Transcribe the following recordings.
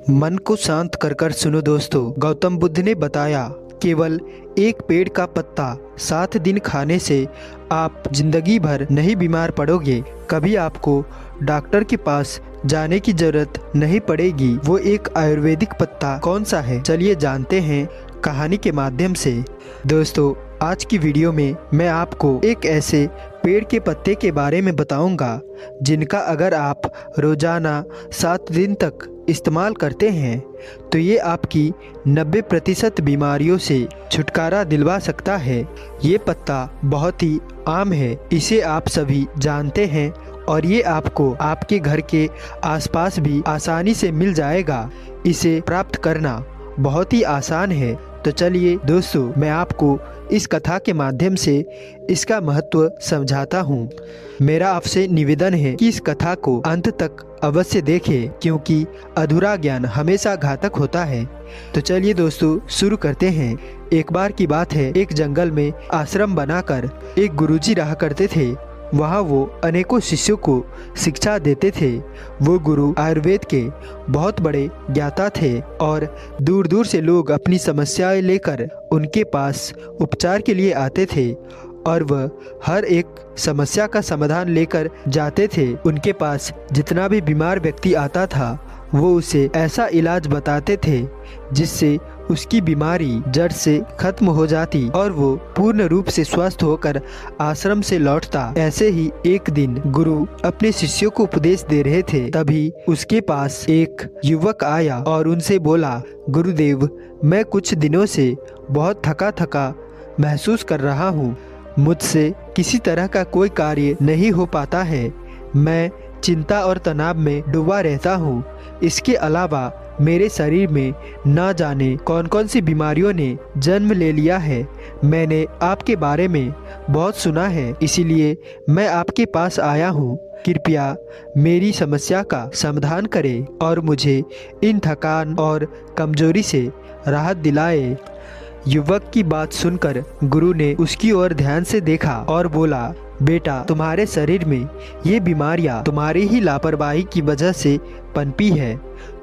मन को शांत कर कर सुनो दोस्तों। गौतम बुद्ध ने बताया, केवल एक पेड़ का पत्ता 7 दिन खाने से आप जिंदगी भर नहीं बीमार पड़ोगे। कभी आपको डॉक्टर के पास जाने की जरूरत नहीं पड़ेगी। वो एक आयुर्वेदिक पत्ता कौन सा है, चलिए जानते हैं कहानी के माध्यम से। दोस्तों, आज की वीडियो में मैं आपको एक ऐसे पेड़ के पत्ते के बारे में बताऊंगा जिनका अगर आप रोजाना 7 दिन तक इस्तेमाल करते हैं तो ये आपकी 90% बीमारियों से छुटकारा दिलवा सकता है। ये पत्ता बहुत ही आम है, इसे आप सभी जानते हैं और ये आपको आपके घर के आसपास भी आसानी से मिल जाएगा। इसे प्राप्त करना बहुत ही आसान है। तो चलिए दोस्तों, मैं आपको इस कथा के माध्यम से इसका महत्व समझाता हूँ। मेरा आपसे निवेदन है कि इस कथा को अंत तक अवश्य देखें, क्योंकि अधूरा ज्ञान हमेशा घातक होता है। तो चलिए दोस्तों, शुरू करते हैं। एक बार की बात है, एक जंगल में आश्रम बनाकर एक गुरुजी रहा करते थे। वहाँ वो अनेकों शिष्यों को शिक्षा देते थे। वो गुरु आयुर्वेद के बहुत बड़े ज्ञाता थे और दूर दूर से लोग अपनी समस्याएं लेकर उनके पास उपचार के लिए आते थे और वह हर एक समस्या का समाधान लेकर जाते थे। उनके पास जितना भी बीमार व्यक्ति आता था वो उसे ऐसा इलाज बताते थे जिससे उसकी बीमारी जड़ से खत्म हो जाती और वो पूर्ण रूप से स्वस्थ होकर आश्रम से लौटता। ऐसे ही एक दिन गुरु अपने शिष्यों को उपदेश दे रहे थे, तभी उसके पास एक युवक आया और उनसे बोला, गुरुदेव, मैं कुछ दिनों से बहुत थका थका महसूस कर रहा हूँ। मुझसे किसी तरह का कोई कार्य नहीं हो पाता है। मैं चिंता और तनाव में डूबा रहता हूँ। इसके अलावा मेरे शरीर में न जाने कौन कौन सी बीमारियों ने जन्म ले लिया है। मैंने आपके बारे में बहुत सुना है, इसीलिए मैं आपके पास आया हूँ। कृपया मेरी समस्या का समाधान करें और मुझे इन थकान और कमजोरी से राहत दिलाए। युवक की बात सुनकर गुरु ने उसकी ओर ध्यान से देखा और बोला, बेटा, तुम्हारे शरीर में ये बीमारियां तुम्हारी ही लापरवाही की वजह से पनपी है।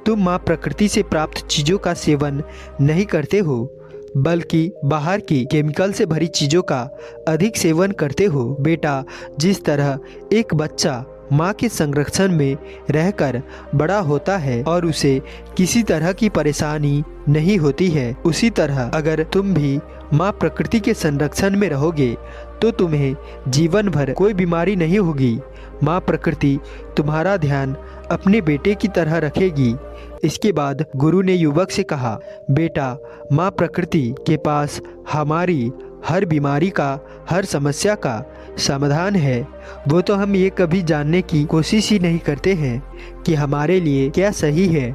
तुम माँ प्रकृति से प्राप्त चीजों का सेवन नहीं करते हो, बल्कि बाहर की केमिकल से भरी चीजों का अधिक सेवन करते हो। बेटा, जिस तरह एक बच्चा माँ के संरक्षण में रहकर बड़ा होता है और उसे किसी तरह की परेशानी नहीं होती है, उसी तरह अगर तुम भी माँ प्रकृति के संरक्षण में रहोगे तो तुम्हें जीवन भर कोई बीमारी नहीं होगी। माँ प्रकृति तुम्हारा ध्यान अपने बेटे की तरह रखेगी। इसके बाद गुरु ने युवक से कहा, बेटा, माँ प्रकृति के पास हमारी हर बीमारी का, हर समस्या का समाधान है। वो तो हम ये कभी जानने की कोशिश ही नहीं करते हैं कि हमारे लिए क्या सही है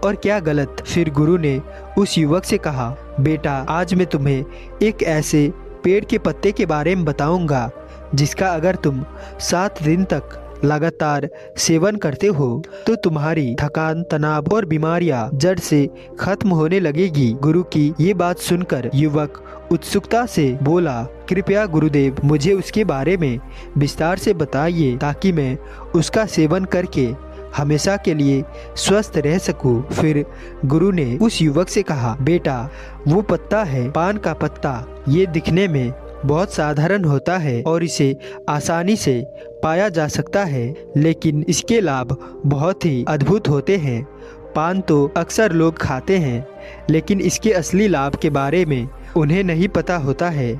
और क्या गलत। फिर गुरु ने उस युवक से कहा, बेटा, आज मैं तुम्हें एक ऐसे पेड़ के पत्ते के बारे में बताऊंगा जिसका अगर तुम 7 दिन तक लगातार सेवन करते हो तो तुम्हारी थकान, तनाव और बीमारियां जड़ से खत्म होने लगेगी। गुरु की ये बात सुनकर युवक उत्सुकता से बोला, कृपया गुरुदेव, मुझे उसके बारे में विस्तार से बताइए ताकि मैं उसका सेवन करके हमेशा के लिए स्वस्थ रह सकूं। फिर गुरु ने उस युवक से कहा, बेटा, वो पत्ता है पान का पत्ता। ये दिखने में बहुत साधारण होता है और इसे आसानी से पाया जा सकता है, लेकिन इसके लाभ बहुत ही अद्भुत होते हैं। पान तो अक्सर लोग खाते हैं, लेकिन इसके असली लाभ के बारे में उन्हें नहीं पता होता है।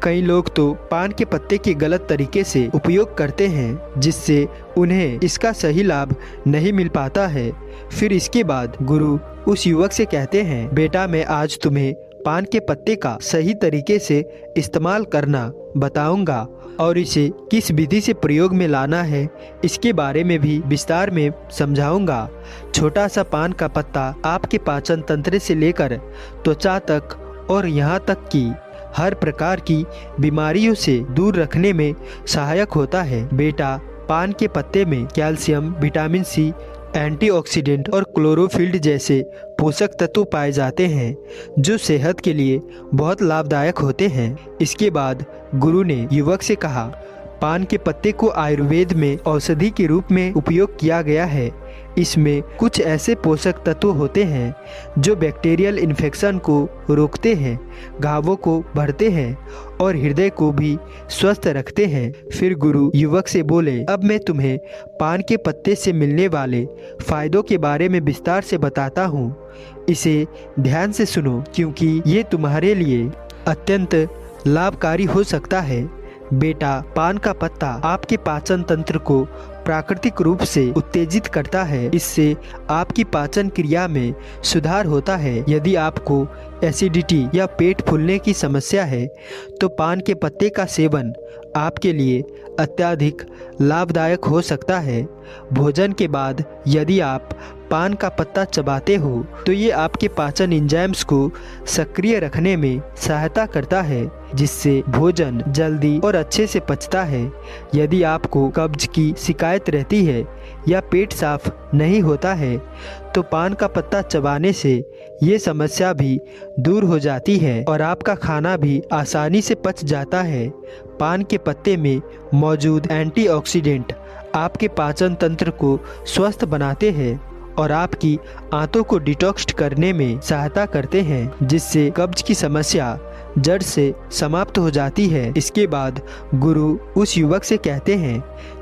कई लोग तो पान के पत्ते के गलत तरीके से उपयोग करते हैं, जिससे उन्हें इसका सही लाभ नहीं मिल पाता है। फिर इसके बाद गुरु उस युवक से कहते हैं, बेटा, मैं आज तुम्हें पान के पत्ते का सही तरीके से इस्तेमाल करना बताऊंगा और इसे किस विधि से प्रयोग में लाना है इसके बारे में भी विस्तार में समझाऊंगा। छोटा सा पान का पत्ता आपके पाचन तंत्र से लेकर त्वचा तक और यहाँ तक कि हर प्रकार की बीमारियों से दूर रखने में सहायक होता है। बेटा, पान के पत्ते में कैल्शियम, विटामिन सी, एंटीऑक्सीडेंट और क्लोरोफिल्ड जैसे पोषक तत्व पाए जाते हैं जो सेहत के लिए बहुत लाभदायक होते हैं। इसके बाद गुरु ने युवक से कहा, पान के पत्ते को आयुर्वेद में औषधि के रूप में उपयोग किया गया है। इसमें कुछ ऐसे पोषक तत्व होते हैं जो बैक्टीरियल इन्फेक्शन को रोकते हैं, घावों को भरते हैं और हृदय को भी स्वस्थ रखते हैं। फिर गुरु युवक से बोले, अब मैं तुम्हें पान के पत्ते से मिलने वाले फायदों के बारे में विस्तार से बताता हूँ। इसे ध्यान से सुनो क्योंकि ये तुम्हारे लिए अत्यंत लाभकारी हो सकता है। बेटा, पान का पत्ता आपके पाचन तंत्र को प्राकृतिक रूप से उत्तेजित करता है। इससे आपकी पाचन क्रिया में सुधार होता है। यदि आपको एसिडिटी या पेट फूलने की समस्या है तो पान के पत्ते का सेवन आपके लिए अत्यधिक लाभदायक हो सकता है। भोजन के बाद यदि आप पान का पत्ता चबाते हो तो ये आपके पाचन एंजाइम्स को सक्रिय रखने में सहायता करता है, जिससे भोजन जल्दी और अच्छे से पचता है। यदि आपको कब्ज की शिकायत रहती है या पेट साफ नहीं होता है तो पान का पत्ता चबाने से ये समस्या भी दूर हो जाती है और आपका खाना भी आसानी से पच जाता है। पान के पत्ते में मौजूद एंटीऑक्सीडेंट आपके पाचन तंत्र को स्वस्थ बनाते हैं और आपकी आंतों को डिटॉक्स करने में सहायता करते हैं, जिससे कब्ज की समस्या जड़ से समाप्त हो जाती है। इसके बाद गुरु उस युवक से कहते हैं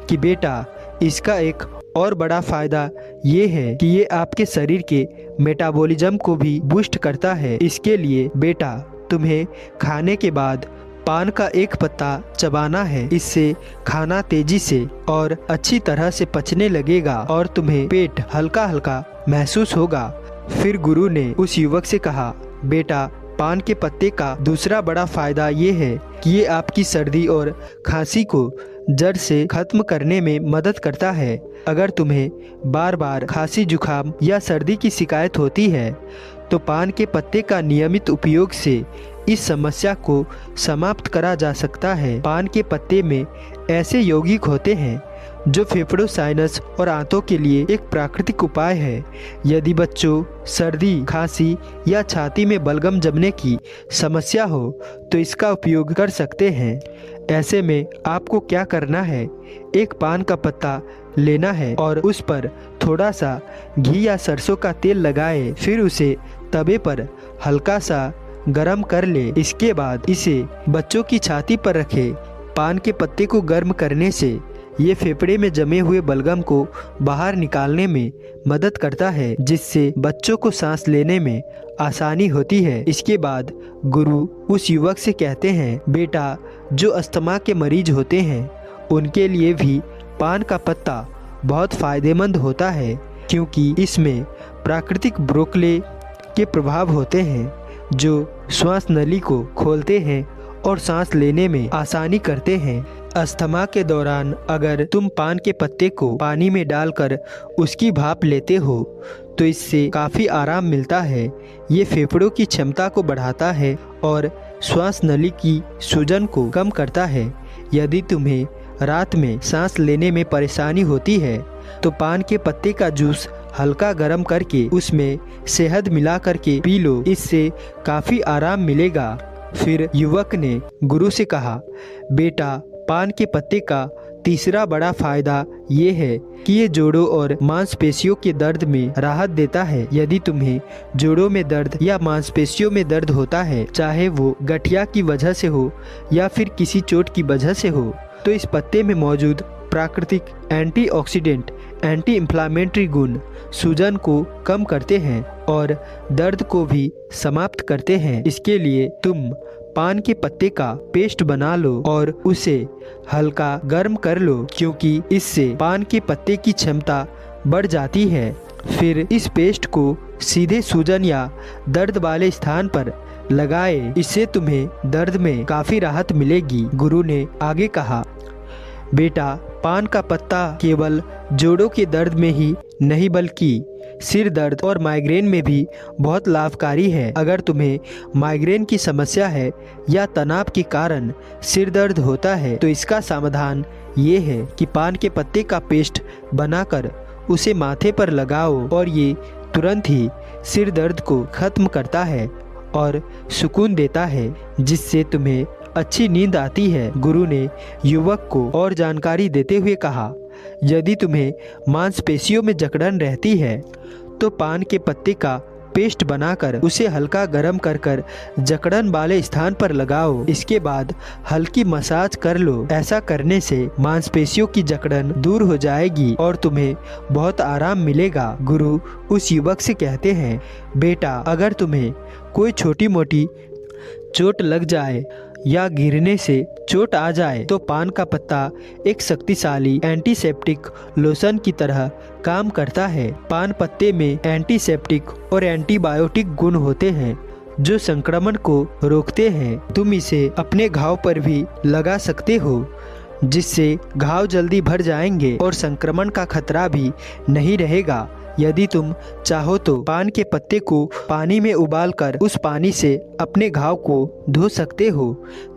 कि बेटा, इसका एक और बड़ा फायदा ये है कि ये आपके शरीर के मेटाबॉलिज्म को भी बूस्ट करता है। इसके लिए बेटा, तुम्हें खाने के बाद पान का एक पत्ता चबाना है। इससे खाना तेजी से और अच्छी तरह से पचने लगेगा और तुम्हें पेट हल्का हल्का महसूस होगा। फिर गुरु ने उस युवक से कहा, बेटा, पान के पत्ते का दूसरा बड़ा फायदा ये है कि ये आपकी सर्दी और खांसी को जड़ से खत्म करने में मदद करता है। अगर तुम्हें बार बार खांसी, जुखाम या सर्दी की शिकायत होती है तो पान के पत्ते का नियमित उपयोग से इस समस्या को समाप्त करा जा सकता है। पान के पत्ते में ऐसे यौगिक होते हैं जो फेफड़ों, साइनस और आंतों के लिए एक प्राकृतिक उपाय है। यदि बच्चों सर्दी, खांसी या छाती में बलगम जमने की समस्या हो तो इसका उपयोग कर सकते हैं। ऐसे में आपको क्या करना है, एक पान का पत्ता लेना है और उस पर थोड़ा सा घी या सरसों का तेल लगाए, फिर उसे तवे पर हल्का सा गरम कर ले। इसके बाद इसे बच्चों की छाती पर रखें। पान के पत्ते को गर्म करने से ये फेफड़े में जमे हुए बलगम को बाहर निकालने में मदद करता है, जिससे बच्चों को सांस लेने में आसानी होती है। इसके बाद गुरु उस युवक से कहते हैं, बेटा, जो अस्थमा के मरीज होते हैं उनके लिए भी पान का पत्ता बहुत फायदेमंद होता है, क्योंकि इसमें प्राकृतिक ब्रोकले के प्रभाव होते हैं जो श्वास नली को खोलते हैं और सांस लेने में आसानी करते हैं। अस्थमा के दौरान अगर तुम पान के पत्ते को पानी में डालकर उसकी भाप लेते हो तो इससे काफ़ी आराम मिलता है। ये फेफड़ों की क्षमता को बढ़ाता है और श्वास नली की सूजन को कम करता है। यदि तुम्हें रात में सांस लेने में परेशानी होती है तो पान के पत्ते का जूस हल्का गर्म करके उसमें शहद मिला करके पी लो, इससे काफ़ी आराम मिलेगा। फिर युवक ने गुरु से कहा, बेटा, पान के पत्ते का तीसरा बड़ा फायदा ये है कि ये जोड़ों और मांसपेशियों के दर्द में राहत देता है। यदि तुम्हें जोड़ों में दर्द या मांसपेशियों में दर्द होता है, चाहे वो गठिया की वजह से हो या फिर किसी चोट की वजह से हो, तो इस पत्ते में मौजूद प्राकृतिक एंटीऑक्सीडेंट एंटी इंफ्लेमेटरी गुण सूजन को कम करते हैं और दर्द को भी समाप्त करते हैं। इसके लिए तुम पान के पत्ते का पेस्ट बना लो और उसे हल्का गर्म कर लो, क्योंकि इससे पान के पत्ते की क्षमता बढ़ जाती है। फिर इस पेस्ट को सीधे सूजन या दर्द वाले स्थान पर लगाए, इससे तुम्हें दर्द में काफ़ी राहत मिलेगी। गुरु ने आगे कहा, बेटा, पान का पत्ता केवल जोड़ों के दर्द में ही नहीं बल्कि सिर दर्द और माइग्रेन में भी बहुत लाभकारी है। अगर तुम्हें माइग्रेन की समस्या है या तनाव के कारण सिर दर्द होता है तो इसका समाधान ये है कि पान के पत्ते का पेस्ट बनाकर उसे माथे पर लगाओ और ये तुरंत ही सिर दर्द को खत्म करता है और सुकून देता है, जिससे तुम्हें अच्छी नींद आती है। गुरु ने युवक को और जानकारी देते हुए कहा, यदि तुम्हें मांसपेशियों में जकड़न रहती है तो पान के पत्ते का पेस्ट बनाकर उसे हल्का गर्म कर जकड़न वाले स्थान पर लगाओ। इसके बाद हल्की मसाज कर लो। ऐसा करने से मांसपेशियों की जकड़न दूर हो जाएगी और तुम्हें बहुत आराम मिलेगा। गुरु उस युवक से कहते हैं, बेटा अगर तुम्हें कोई छोटी मोटी चोट लग जाए या गिरने से चोट आ जाए तो पान का पत्ता एक शक्तिशाली एंटीसेप्टिक लोशन की तरह काम करता है। पान पत्ते में एंटीसेप्टिक और एंटीबायोटिक गुण होते हैं जो संक्रमण को रोकते हैं। तुम इसे अपने घाव पर भी लगा सकते हो जिससे घाव जल्दी भर जाएंगे और संक्रमण का खतरा भी नहीं रहेगा। यदि तुम चाहो तो पान के पत्ते को पानी में उबालकर उस पानी से अपने घाव को धो सकते हो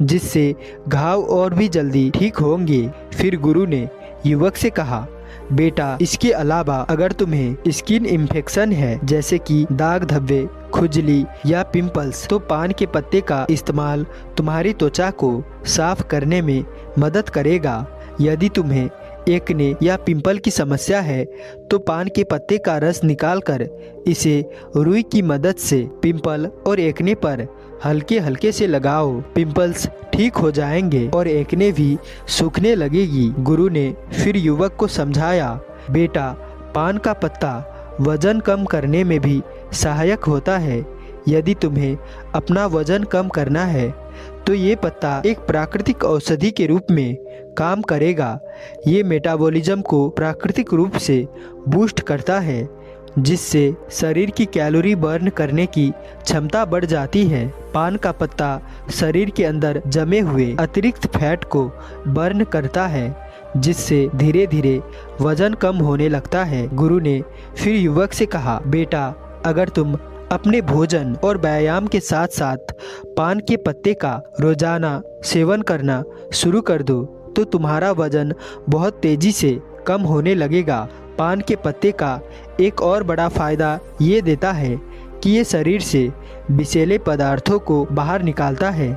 जिससे घाव और भी जल्दी ठीक होंगे। फिर गुरु ने युवक से कहा, बेटा इसके अलावा अगर तुम्हें स्किन इन्फेक्शन है जैसे कि दाग धब्बे, खुजली या पिंपल्स तो पान के पत्ते का इस्तेमाल तुम्हारी त्वचा को साफ करने में मदद करेगा। यदि तुम्हें एक्ने या पिंपल की समस्या है तो पान के पत्ते का रस निकालकर इसे रुई की मदद से पिंपल और एक्ने पर हल्के हल्के से लगाओ। पिंपल्स ठीक हो जाएंगे और एक्ने भी सूखने लगेगी। गुरु ने फिर युवक को समझाया, बेटा पान का पत्ता वजन कम करने में भी सहायक होता है। यदि तुम्हें अपना वजन कम करना है तो ये पत्ता एक प्राकृतिक औषधि के रूप में काम करेगा। ये मेटाबॉलिज्म को प्राकृतिक रूप से बूस्ट करता है जिससे शरीर की कैलोरी बर्न करने की क्षमता बढ़ जाती है। पान का पत्ता शरीर के अंदर जमे हुए अतिरिक्त फैट को बर्न करता है जिससे धीरे धीरे वजन कम होने लगता है। गुरु ने फिर युवक से कहा, बेटा अगर तुम अपने भोजन और व्यायाम के साथ साथ पान के पत्ते का रोजाना सेवन करना शुरू कर दो तो तुम्हारा वजन बहुत तेजी से कम होने लगेगा। पान के पत्ते का एक और बड़ा फायदा ये देता है कि ये शरीर से विषैले पदार्थों को बाहर निकालता है।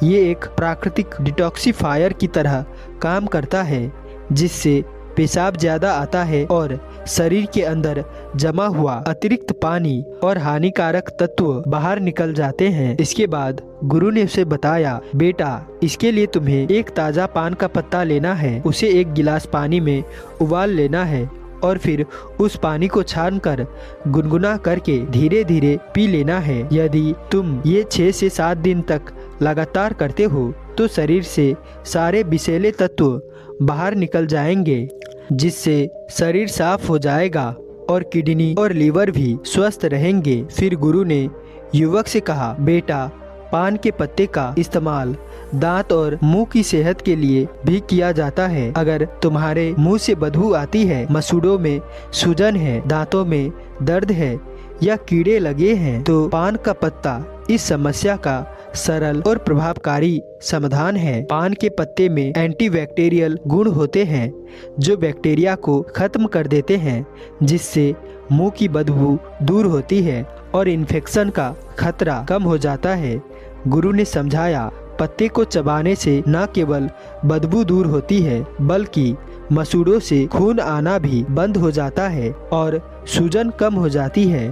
ये एक प्राकृतिक डिटॉक्सिफायर की तरह काम करता है जिससे पेशाब ज़्यादा आता है और शरीर के अंदर जमा हुआ अतिरिक्त पानी और हानिकारक तत्व बाहर निकल जाते हैं। इसके बाद गुरु ने उसे बताया, बेटा इसके लिए तुम्हें एक ताज़ा पान का पत्ता लेना है, उसे एक गिलास पानी में उबाल लेना है और फिर उस पानी को छानकर गुनगुना करके धीरे धीरे पी लेना है। यदि तुम ये 6 से 7 दिन तक लगातार करते हो तो शरीर से सारे विषैले तत्व बाहर निकल जाएंगे जिससे शरीर साफ हो जाएगा और किडनी और लीवर भी स्वस्थ रहेंगे। फिर गुरु ने युवक से कहा, बेटा पान के पत्ते का इस्तेमाल दांत और मुंह की सेहत के लिए भी किया जाता है। अगर तुम्हारे मुंह से बदबू आती है, मसूड़ों में सूजन है, दांतों में दर्द है या कीड़े लगे हैं तो पान का पत्ता इस समस्या का सरल और प्रभावकारी समाधान है। पान के पत्ते में एंटीबैक्टीरियल गुण होते हैं जो बैक्टीरिया को खत्म कर देते हैं जिससे मुंह की बदबू दूर होती है और इन्फेक्शन का खतरा कम हो जाता है। गुरु ने समझाया, पत्ते को चबाने से न केवल बदबू दूर होती है बल्कि मसूड़ों से खून आना भी बंद हो जाता है और सूजन कम हो जाती है।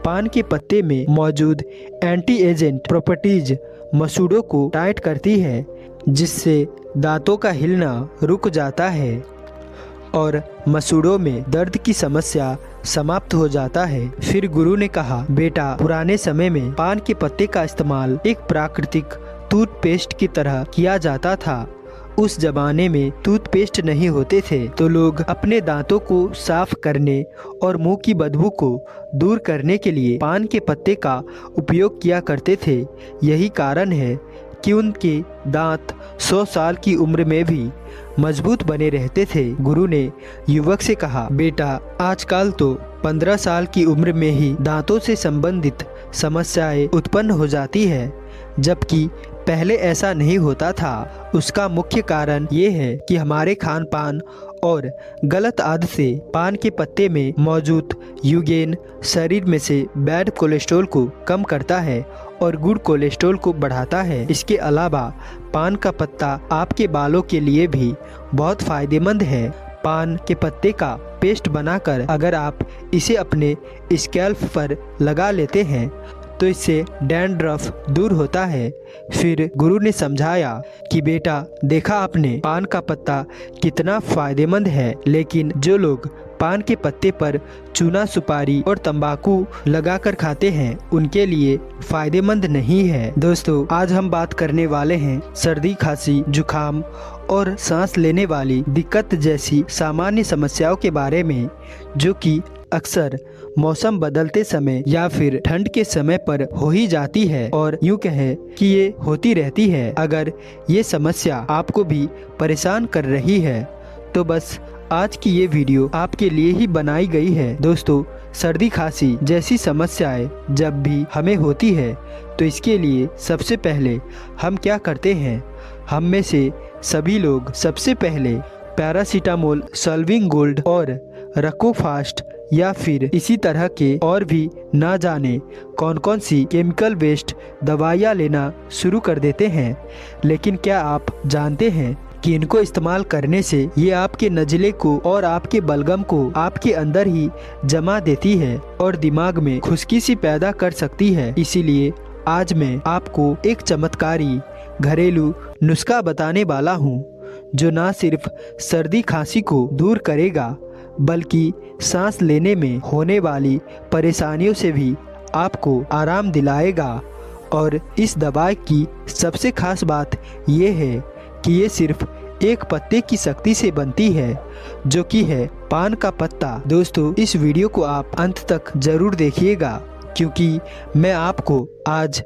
पान के पत्ते में मौजूद एंटी एजेंट प्रॉपर्टीज मसूड़ों को टाइट करती है जिससे दांतों का हिलना रुक जाता है और मसूड़ों में दर्द की समस्या समाप्त हो जाता है। फिर गुरु ने कहा, बेटा पुराने समय में पान के पत्ते का इस्तेमाल एक प्राकृतिक टूथपेस्ट की तरह किया जाता था। उस जमाने में टूथपेस्ट नहीं होते थे तो लोग अपने दांतों को साफ करने और मुंह की बदबू को दूर करने के लिए पान के पत्ते का उपयोग किया करते थे। यही कारण है कि उनके दांत 100 साल की उम्र में भी मजबूत बने रहते थे। गुरु ने युवक से कहा, बेटा आजकल तो 15 साल की उम्र में ही दांतों से संबंधित समस्याएं उत्पन्न हो जाती है जबकि पहले ऐसा नहीं होता था। उसका मुख्य कारण ये है कि हमारे खान पान और गलत आदत से पान के पत्ते में मौजूद यूगेन शरीर में से बैड कोलेस्ट्रॉल को कम करता है और गुड कोलेस्ट्रॉल को बढ़ाता है। इसके अलावा पान का पत्ता आपके बालों के लिए भी बहुत फायदेमंद है। पान के पत्ते का पेस्ट बनाकर अगर आप इसे अपने स्कैल्प पर लगा लेते हैं तो इससे डैंड्रफ दूर होता है। फिर गुरु ने समझाया कि बेटा, देखा आपने पान का पत्ता कितना फायदेमंद है, लेकिन जो लोग पान के पत्ते पर चूना, सुपारी और तंबाकू लगाकर खाते हैं उनके लिए फायदेमंद नहीं है। दोस्तों, आज हम बात करने वाले हैं सर्दी, खांसी, जुखाम और सांस लेने वाली दिक्कत जैसी सामान्य समस्याओं के बारे में, जो कि अक्सर मौसम बदलते समय या फिर ठंड के समय पर हो ही जाती है और यूँ कहें कि ये होती रहती है। अगर ये समस्या आपको भी परेशान कर रही है तो बस आज की ये वीडियो आपके लिए ही बनाई गई है। दोस्तों, सर्दी, खांसी जैसी समस्याएं जब भी हमें होती है तो इसके लिए सबसे पहले हम क्या करते हैं? हम में से सभी लोग सबसे पहले पैरासीटामोल, सॉल्विंग गोल्ड और रकोफास्ट या फिर इसी तरह के और भी ना जाने कौन कौन सी केमिकल बेस्ड दवाइयाँ लेना शुरू कर देते हैं। लेकिन क्या आप जानते हैं कि इनको इस्तेमाल करने से ये आपके नज़ले को और आपके बलगम को आपके अंदर ही जमा देती है और दिमाग में खुश्की सी पैदा कर सकती है। इसीलिए आज मैं आपको एक चमत्कारी घरेलू नुस्खा बताने वाला हूँ जो ना सिर्फ सर्दी खांसी को दूर करेगा बल्कि सांस लेने में होने वाली परेशानियों से भी आपको आराम दिलाएगा। और इस दवाई की सबसे खास बात यह है कि ये सिर्फ एक पत्ते की शक्ति से बनती है, जो कि है पान का पत्ता। दोस्तों, इस वीडियो को आप अंत तक जरूर देखिएगा क्योंकि मैं आपको आज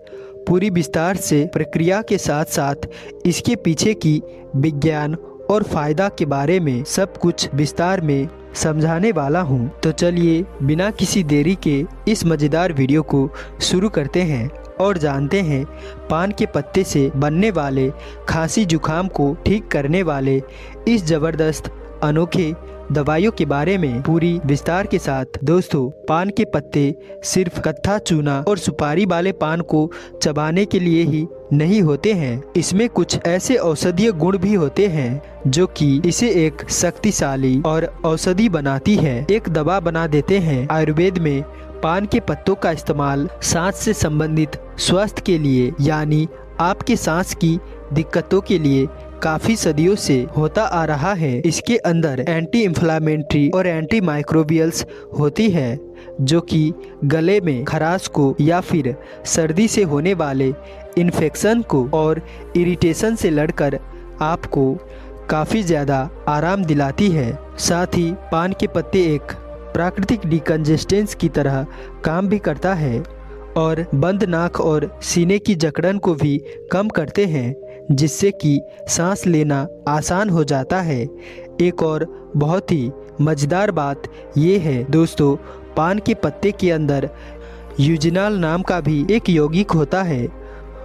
पूरी विस्तार से प्रक्रिया के साथ साथ इसके पीछे की विज्ञान और फायदा के बारे में सब कुछ विस्तार में समझाने वाला हूं। तो चलिए बिना किसी देरी के इस मज़ेदार वीडियो को शुरू करते हैं और जानते हैं पान के पत्ते से बनने वाले खांसी जुखाम को ठीक करने वाले इस ज़बरदस्त अनोखे दवाइयों के बारे में पूरी विस्तार के साथ। दोस्तों, पान के पत्ते सिर्फ कत्था, चूना और सुपारी वाले पान को चबाने के लिए ही नहीं होते हैं। इसमें कुछ ऐसे औषधीय गुण भी होते हैं जो कि इसे एक शक्तिशाली और औषधि बनाती है, एक दवा बना देते हैं। आयुर्वेद में पान के पत्तों का इस्तेमाल सांस से संबंधित स्वास्थ्य के लिए, यानी आपके सांस की दिक्कतों के लिए काफी सदियों से होता आ रहा है। इसके अंदर एंटी इंफ्लेमेटरी और एंटी माइक्रोबियल्स होती है जो कि गले में खराश को या फिर सर्दी से होने वाले इन्फेक्शन को और इरिटेशन से लड़कर आपको काफ़ी ज़्यादा आराम दिलाती है। साथ ही पान के पत्ते एक प्राकृतिक डिकंजेस्टेंस की तरह काम भी करता है और बंद नाक और सीने की जकड़न को भी कम करते हैं, जिससे कि सांस लेना आसान हो जाता है। एक और बहुत ही मज़ेदार बात ये है दोस्तों, पान के पत्ते के अंदर यूजिनाल नाम का भी एक यौगिक होता है।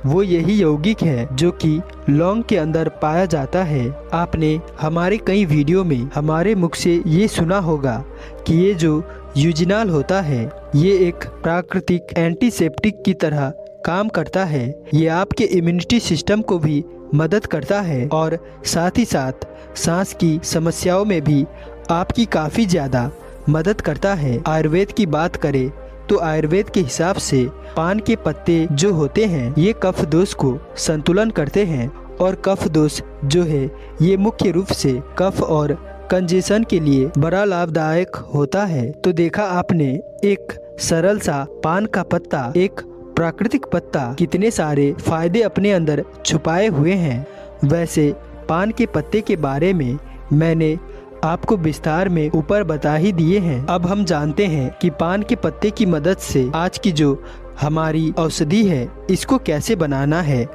वो यही यौगिक है जो कि लौंग के अंदर पाया जाता है। आपने हमारे कई वीडियो में हमारे मुख से ये सुना होगा कि ये जो यूजिनाल होता है ये एक प्राकृतिक एंटीसेप्टिक की तरह काम करता है। ये आपके इम्यूनिटी सिस्टम को भी मदद करता है और साथ ही साथ सांस की समस्याओं में भी आपकी काफ़ी ज़्यादा मदद करता है। आयुर्वेद की बात करें तो आयुर्वेद के हिसाब से पान के पत्ते जो होते हैं ये कफ दोष को संतुलन करते हैं और कफ दोष जो है ये मुख्य रूप से कफ और कंजेशन के लिए बड़ा लाभदायक होता है। तो देखा आपने, एक सरल सा पान का पत्ता, एक प्राकृतिक पत्ता कितने सारे फायदे अपने अंदर छुपाए हुए हैं। वैसे पान के पत्ते के बारे में मैंने आपको विस्तार में ऊपर बता ही दिए हैं। अब हम जानते हैं कि पान के पत्ते की मदद से आज की जो हमारी औषधि है इसको कैसे बनाना है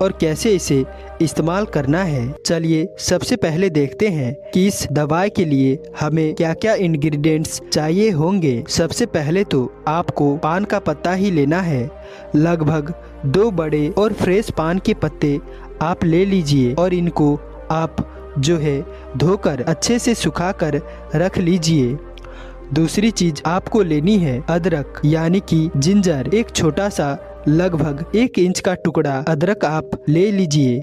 और कैसे इसे इस्तेमाल करना है। चलिए सबसे पहले देखते हैं कि इस दवाई के लिए हमें क्या क्या इंग्रेडिएंट्स चाहिए होंगे। सबसे पहले तो आपको पान का पत्ता ही लेना है। लगभग 2 बड़े और फ्रेश पान के पत्ते आप ले लीजिए और इनको आप जो है धोकर अच्छे से सुखाकर रख लीजिए। दूसरी चीज आपको लेनी है अदरक यानी कि जिंजर। एक छोटा सा लगभग 1 इंच का टुकड़ा अदरक आप ले लीजिए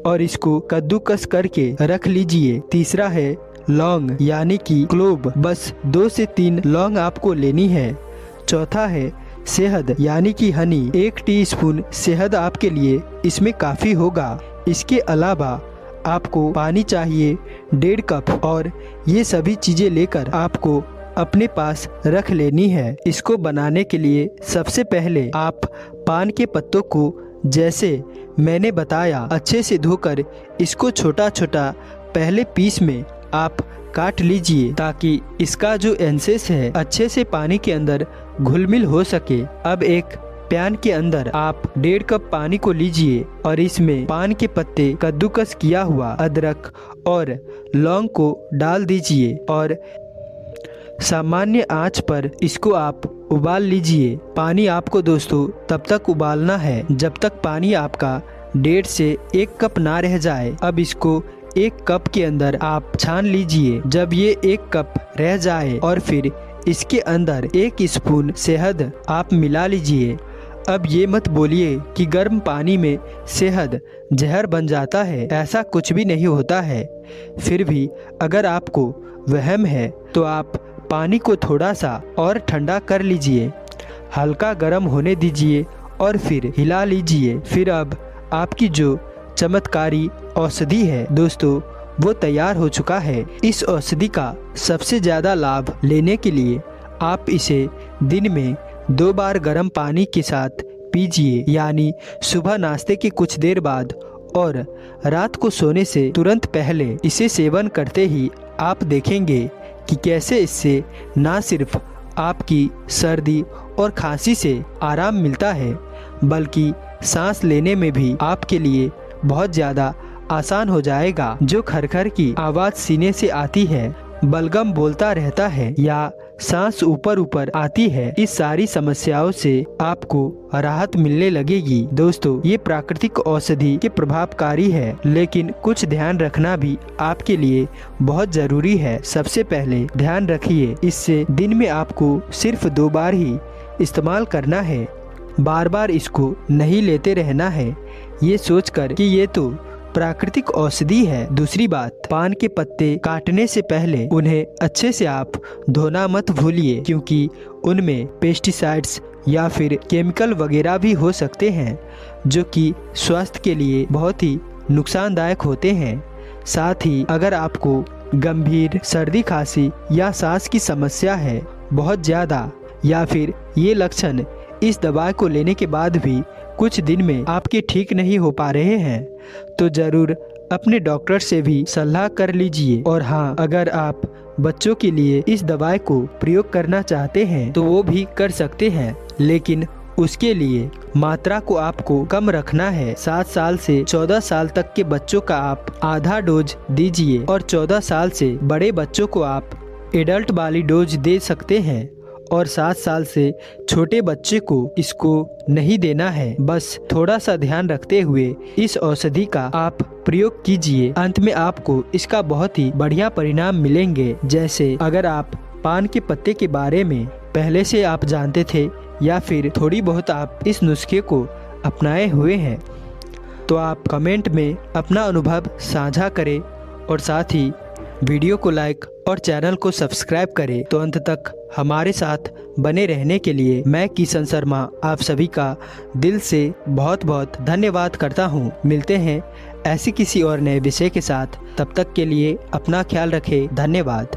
और इसको कद्दूकस करके रख लीजिए। तीसरा है लौंग यानी कि क्लोव, बस 2 से 3 लौंग आपको लेनी है। चौथा है शहद यानी कि हनी, 1 टीस्पून शहद आपके लिए इसमें काफ़ी होगा। इसके अलावा आपको पानी चाहिए 1.5 कप, और ये सभी चीज़ें लेकर आपको अपने पास रख लेनी है। इसको बनाने के लिए सबसे पहले आप पान के पत्तों को जैसे मैंने बताया अच्छे से धोकर इसको छोटा छोटा पहले पीस में आप काट लीजिए, ताकि इसका जो एसेंस है अच्छे से पानी के अंदर घुल मिल हो सके। अब एक पैन के अंदर आप 1.5 कप पानी को लीजिए और इसमें पान के पत्ते, कद्दूकस किया हुआ अदरक और लौंग को डाल दीजिए और सामान्य आंच पर इसको आप उबाल लीजिए। पानी आपको दोस्तों तब तक उबालना है जब तक पानी आपका 1.5 से 1 कप ना रह जाए। अब इसको 1 कप के अंदर आप छान लीजिए। जब ये 1 कप रह जाए और फिर इसके अंदर 1 स्पून शहद आप मिला लीजिए। अब ये मत बोलिए कि गर्म पानी में शहद जहर बन जाता है, ऐसा कुछ भी नहीं होता है। फिर भी अगर आपको वहम है तो आप पानी को थोड़ा सा और ठंडा कर लीजिए, हल्का गर्म होने दीजिए और फिर हिला लीजिए। फिर अब आपकी जो चमत्कारी औषधि है दोस्तों वो तैयार हो चुका है। इस औषधि का सबसे ज़्यादा लाभ लेने के लिए आप इसे दिन में 2 बार गर्म पानी के साथ पीजिए, यानी सुबह नाश्ते के कुछ देर बाद और रात को सोने से तुरंत पहले। इसे सेवन करते ही आप देखेंगे कि कैसे इससे ना सिर्फ आपकी सर्दी और खांसी से आराम मिलता है, बल्कि सांस लेने में भी आपके लिए बहुत ज़्यादा आसान हो जाएगा। जो खरखर की आवाज़ सीने से आती है, बलगम बोलता रहता है या सांस ऊपर ऊपर आती है, इस सारी समस्याओं से आपको राहत मिलने लगेगी। दोस्तों ये प्राकृतिक औषधि के प्रभावकारी है, लेकिन कुछ ध्यान रखना भी आपके लिए बहुत ज़रूरी है। सबसे पहले ध्यान रखिए, इससे दिन में आपको सिर्फ 2 बार ही इस्तेमाल करना है, बार बार इसको नहीं लेते रहना है ये सोचकर कि ये तो प्राकृतिक औषधि है। दूसरी बात, पान के पत्ते काटने से पहले उन्हें अच्छे से आप धोना मत भूलिए, क्योंकि उनमें पेस्टिसाइड्स या फिर केमिकल वगैरह भी हो सकते हैं जो कि स्वास्थ्य के लिए बहुत ही नुकसानदायक होते हैं। साथ ही अगर आपको गंभीर सर्दी खांसी या सांस की समस्या है बहुत ज़्यादा, या फिर ये लक्षण इस दवाई को लेने के बाद भी कुछ दिन में आपके ठीक नहीं हो पा रहे हैं, तो ज़रूर अपने डॉक्टर से भी सलाह कर लीजिए। और हाँ, अगर आप बच्चों के लिए इस दवाई को प्रयोग करना चाहते हैं तो वो भी कर सकते हैं, लेकिन उसके लिए मात्रा को आपको कम रखना है। 7 साल से 14 साल तक के बच्चों का आप आधा डोज दीजिए और 14 साल से बड़े बच्चों को आप एडल्ट वाली डोज दे सकते हैं, और 7 साल से छोटे बच्चे को इसको नहीं देना है। बस थोड़ा सा ध्यान रखते हुए इस औषधि का आप प्रयोग कीजिए। अंत में आपको इसका बहुत ही बढ़िया परिणाम मिलेंगे। जैसे अगर आप पान के पत्ते के बारे में पहले से आप जानते थे या फिर थोड़ी बहुत आप इस नुस्खे को अपनाए हुए हैं, तो आप कमेंट में अपना अनुभव साझा करें और साथ ही वीडियो को लाइक और चैनल को सब्सक्राइब करें। तो अंत तक हमारे साथ बने रहने के लिए मैं किशन शर्मा आप सभी का दिल से बहुत बहुत धन्यवाद करता हूं। मिलते हैं ऐसी किसी और नए विषय के साथ, तब तक के लिए अपना ख्याल रखें। धन्यवाद।